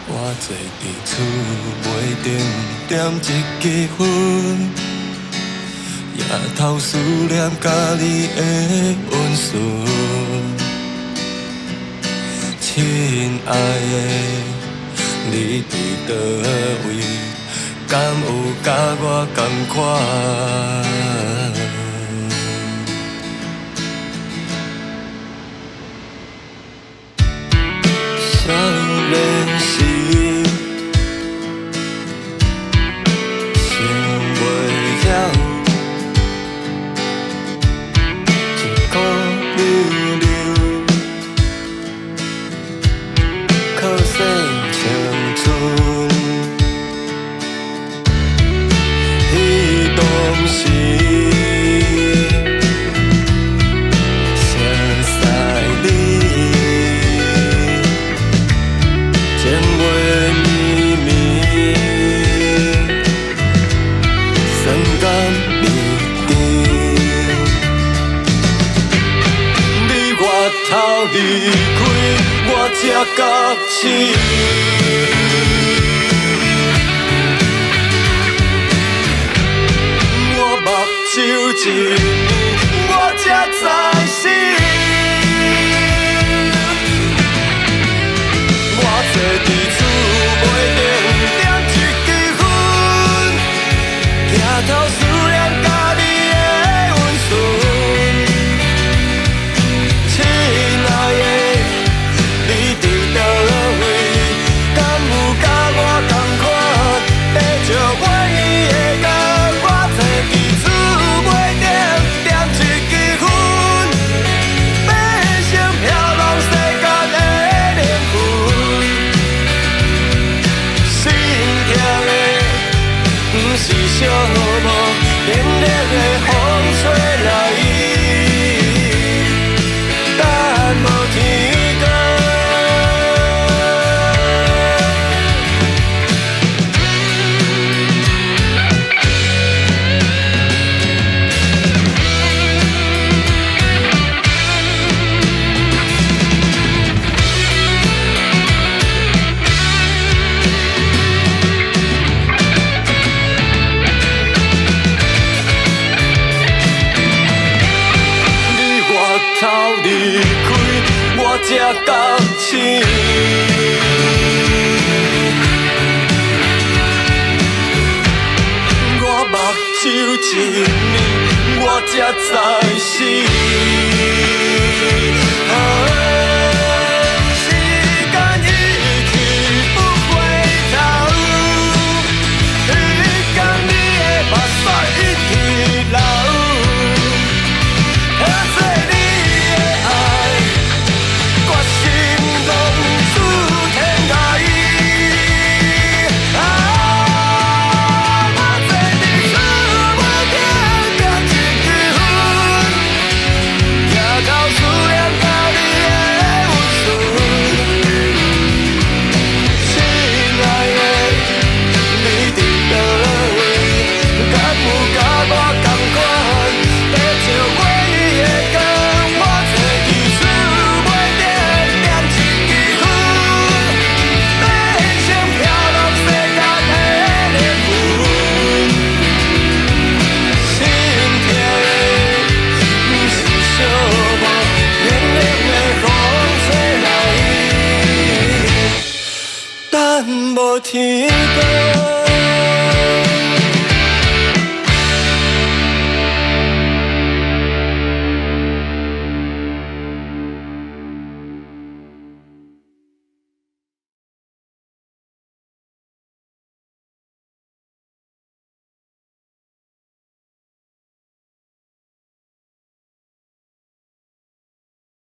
我坐伫厝袂定点一支烟，夜头思念甲你的温顺。亲爱的，你伫倒位？敢有甲我同款？少年时，想袂了，一股溜溜，靠洗青春。彼当时，谁使你？情话绵绵，酸甘蜜甜。你外头离开，我才觉醒。我目睭一暝，我才知醒。坐伫厝袂定点一支烟，夜头思念甲你的温顺。亲爱的，你伫倒位？敢有甲我同款？爬石尾伊的天，我坐伫厝袂定点一支烟，爬成飘浪世间的灵魂。不是寂寞，冷冷的风吹来，等无天光。离开，我才觉醒。我目睭一暝，我才知醒。时间一去不回头，你甲你的目屎一直流。无天光。